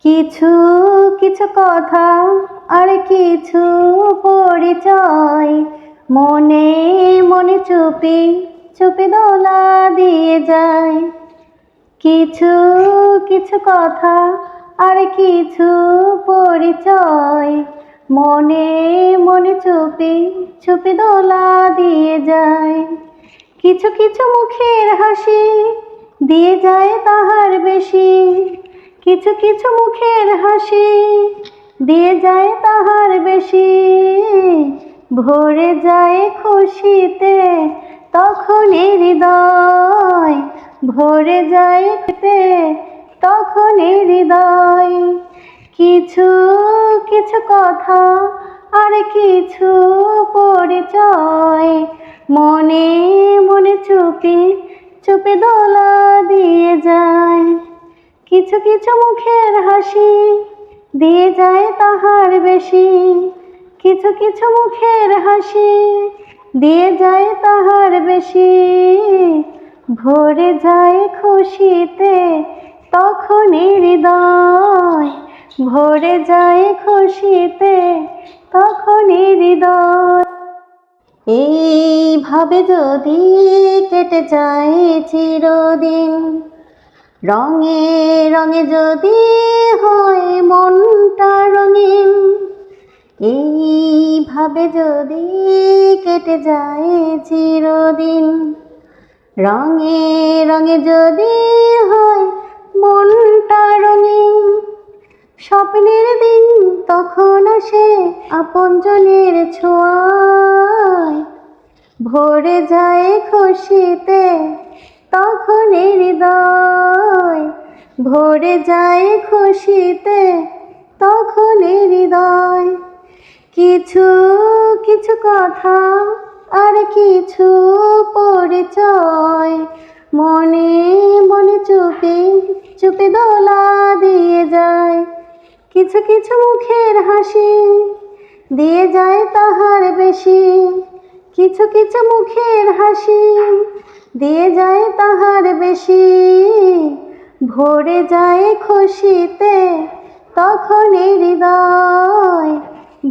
কিছু কিছু কথা আর কিছু পরিচয় মনে মনে চুপি চুপি দোলা দিয়ে যায়। কিছু কিছু কথা আর কিছু পরিচয় মনে মনে চুপি চুপি দোলা দিয়ে যায়। কিছু কিছু মুখের হাসি দিয়ে যায় তাহার বেশি, কিছু কিছু মুখের হাসি দিয়ে যায় তাহার বেশি। ভরে যায় খুশিতে তখনই হৃদয়, ভরে যায় তখনই হৃদয়। কিছু কিছু কথা আর কিছু পরিচয় মনে মনে চুপি চুপি দোলা দিয়ে যায়। কিছু কিছু মুখের হাসি দিয়ে যায় তাহার বেশি, কিছু কিছু মুখের হাসি দিয়ে যায় তাহার বেশি। ভরে যায় খুশিতে তখনই হৃদয়, ভরে যায় খুশিতে তখনই হৃদয়। এইভাবে যদি কেটে যায় চিরদিন, রঙে রঙে যদি হয় মনটা রঙিন, এইভাবে যদি কেটে যায় চিরদিন, রঙে রঙে যদি হয় মনটা রঙিন। স্বপ্নের দিন তখন আসে আপনজনের ছোঁয়ায়, ভরে যায় খুশিতে তখনই হৃদয়, ভরে যায় খুশিতে তখনই হৃদয়। কিছু কিছু কথা আর কিছু পরিচয় মনে মনে চুপি চুপি দোলা দিয়ে যায়। কিছু কিছু মুখের হাসি দিয়ে যায় তাহার বেশি, কিছু কিছু মুখের হাসি দিয়ে যায় তাহার বেশি। ভরে যায় খুশিতে তখনই হৃদয়,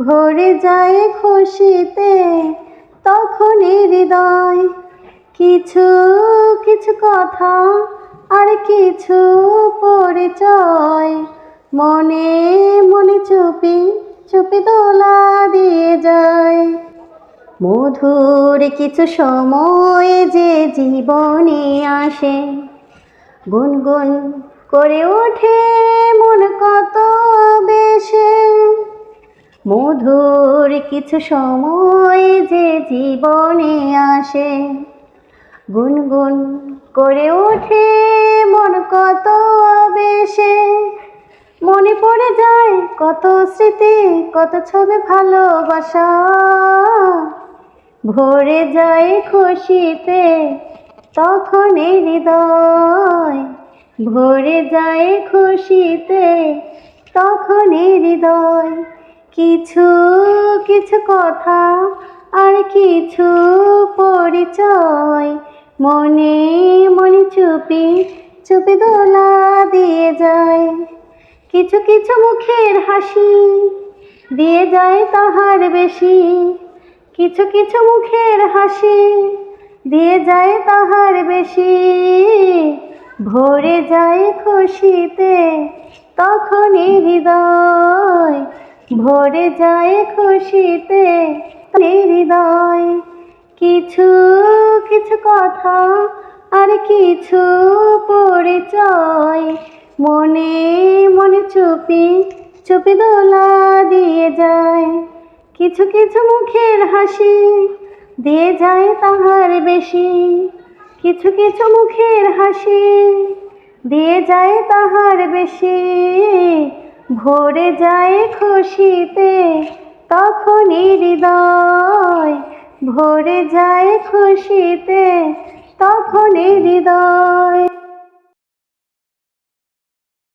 ভরে যায় খুশিতে তখনই হৃদয়। কিছু কিছু কথা আর কিছু পরিচয় মনে মনে চুপি চুপি দোলা দিয়ে যায়। মধুর কিছু সময় যে জীবনে আসে, গুনগুন করে ওঠে মন কত বেশে। মধুর কিছু সময় যে জীবনে আসে, গুনগুন করে ওঠে মন কত বেশে। মনে পড়ে যায় কত স্মৃতি কত ছবি ভালোবাসা, ভরে যায় খুশিতে তখনই হৃদয়, ভরে যায় খুশিতে তখনই হৃদয়। কিছু কিছু কথা আর কিছু পরিচয় মনে মনে চুপি চুপি দোলা দিয়ে যায়। কিছু কিছু মুখের হাসি দিয়ে যায় তাহার বেশি, কিছু কিছু মুখের হাসি দিয়ে যায় তাহার বেশি। ভরে যায় খুশিতে তখনই হৃদয়, ভরে যায় খুশিতে হৃদয়। কিছু কিছু কথা আর কিছু পরিচয় মনে মনে চুপি চুপি দোলা দিয়ে যায়। কিছু কিছু মুখের হাসি দিয়ে যায় তাহার বেশি, কিছু কিছু মুখের হাসি দিয়ে যায় তাহার বেশি। ভরে যায় খুশিতে তখনই হৃদয়, ভরে যায় খুশিতে তখনই হৃদয়।